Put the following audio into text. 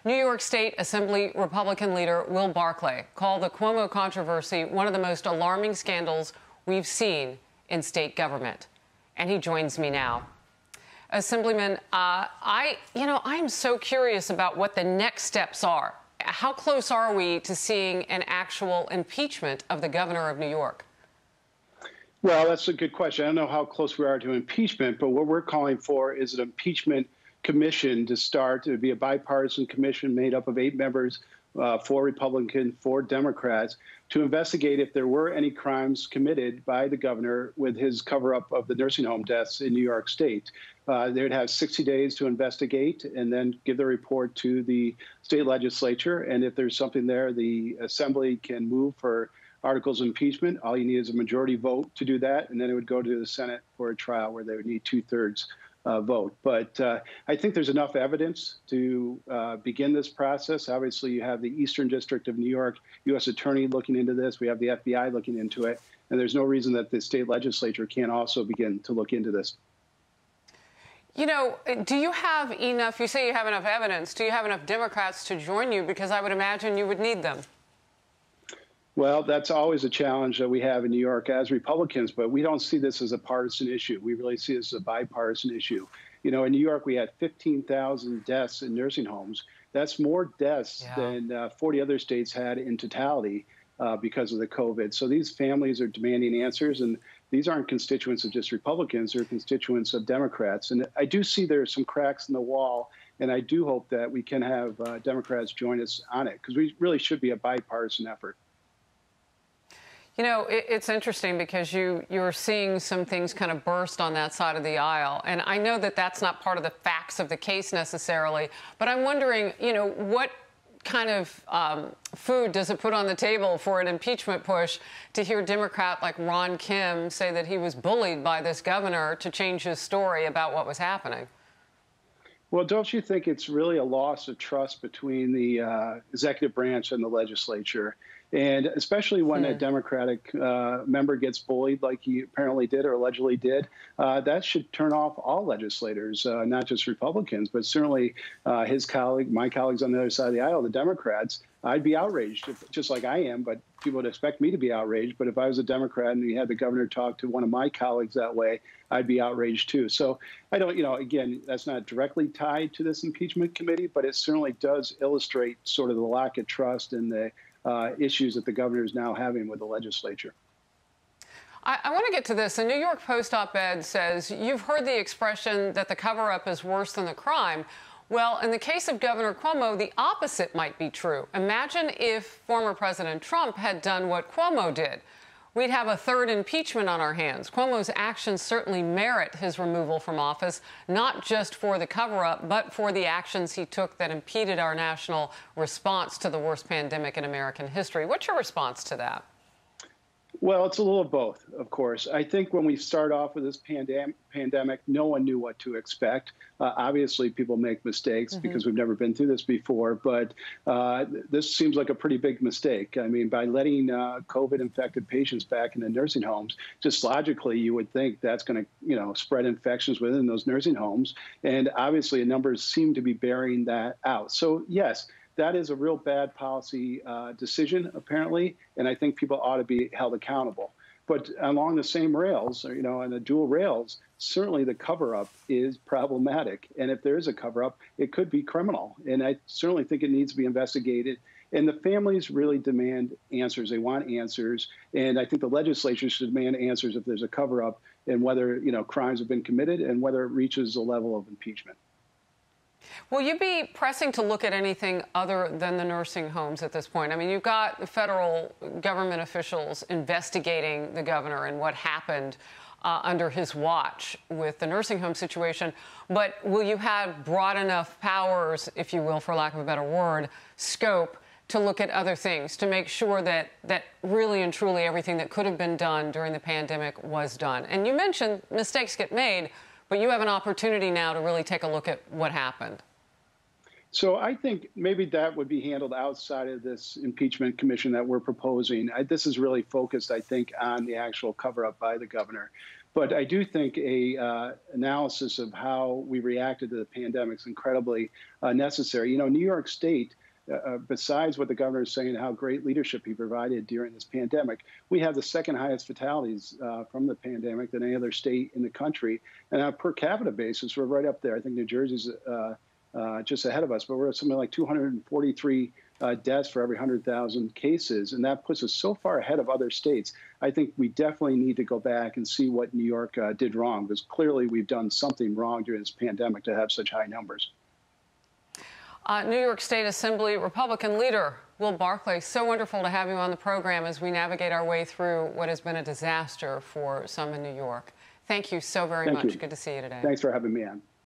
New York State Assembly Republican leader Will Barclay called the Cuomo controversy one of the most alarming scandals we've seen in state government. And he joins me now. Assemblyman, I'm so curious about what the next steps are. How close are we to seeing an actual impeachment of the governor of New York? Well, that's a good question. I don't know how close we are to impeachment, but what we're calling for is an impeachment commission to start. It would be a bipartisan commission made up of 8 members, 4 Republicans, 4 Democrats, to investigate if there were any crimes committed by the governor with his cover-up of the nursing home deaths in New York State. They would have 60 days to investigate and then give the report to the state legislature. And if there's something there, the Assembly can move for articles of impeachment. All you need is a majority vote to do that, and then it would go to the Senate for a trial where they would need 2/3 vote. But I think there's enough evidence to begin this process. Obviously, you have the Eastern District of New York U.S. Attorney looking into this. We have the FBI looking into it. And there's no reason that the state legislature can't also begin to look into this. You know, do you have enough, you say you have enough evidence, do you have enough Democrats to join you? Because I would imagine you would need them. Well, that's always a challenge that we have in New York as Republicans, but we don't see this as a partisan issue. We really see this as a bipartisan issue. You know, in New York, we had 15,000 deaths in nursing homes. That's more deaths than 40 other states had in totality because of the COVID. So these families are demanding answers, and these aren't constituents of just Republicans, they're constituents of Democrats. And I do see there's some cracks in the wall, and I do hope that we can have Democrats join us on it, because we really should be a bipartisan effort. You know, it's interesting because you're seeing some things kind of burst on that side of the aisle. And I know that that's not part of the facts of the case necessarily, but I'm wondering, you know, what kind of food does it put on the table for an impeachment push to hear Democrat like Ron Kim say that he was bullied by this governor to change his story about what was happening? Well, don't you think it's really a loss of trust between the executive branch and the legislature? And especially when a Democratic member gets bullied like he apparently did or allegedly did, that should turn off all legislators, not just Republicans, but certainly his colleague, my colleagues on the other side of the aisle, the Democrats. I'd be outraged, just like I am, but people would expect me to be outraged. But if I was a Democrat and we had the governor talk to one of my colleagues that way, I'd be outraged too. So I don't, again, that's not directly tied to this impeachment committee, but it certainly does illustrate sort of the lack of trust and the issues that the governor is now having with the legislature. I want to get to this. The New York Post op-ed says, you've heard the expression that the cover-up is worse than the crime. Well, in the case of Governor Cuomo, the opposite might be true. Imagine if former President Trump had done what Cuomo did. We'd have a 3rd impeachment on our hands. Cuomo's actions certainly merit his removal from office, not just for the cover-up, but for the actions he took that impeded our national response to the worst pandemic in American history. What's your response to that? Well, it's a little of both, of course. I think when we start off with this pandemic, no one knew what to expect. Obviously, people make mistakes because we've never been through this before, but this seems like a pretty big mistake. I mean, by letting COVID-infected patients back in the nursing homes, just logically, you would think that's going to, spread infections within those nursing homes. And obviously, numbers seem to be bearing that out. So, yes, that is a real bad policy decision, apparently, and I think people ought to be held accountable. But along the same rails, on the dual rails, certainly the cover-up is problematic. And if there is a cover-up, it could be criminal. And I certainly think it needs to be investigated. And the families really demand answers. They want answers. And I think the legislature should demand answers if there's a cover-up and whether, crimes have been committed and whether it reaches the level of impeachment. Will you be pressing to look at anything other than the nursing homes at this point? I mean, you've got federal government officials investigating the governor and what happened under his watch with the nursing home situation. But will you have broad enough powers, if you will, for lack of a better word, scope to look at other things, to make sure that really and truly everything that could have been done during the pandemic was done? And you mentioned mistakes get made, but you have an opportunity now to really take a look at what happened. So I think maybe that would be handled outside of this impeachment commission that we're proposing. This is really focused, I think, on the actual cover-up by the governor. But I do think a analysis of how we reacted to the pandemic is incredibly necessary. You know, New York State, besides what the governor is saying, how great leadership he provided during this pandemic, we have the second highest fatalities from the pandemic than any other state in the country. And on a per capita basis, we're right up there. I think New Jersey's just ahead of us, but we're at something like 243 deaths for every 100,000 cases. And that puts us so far ahead of other states. I think we definitely need to go back and see what New York did wrong, because clearly we've done something wrong during this pandemic to have such high numbers. New York State Assembly Republican leader Will Barclay, so wonderful to have you on the program as we navigate our way through what has been a disaster for some in New York. Thank you so very much. You. Good to see you today. Thanks for having me on.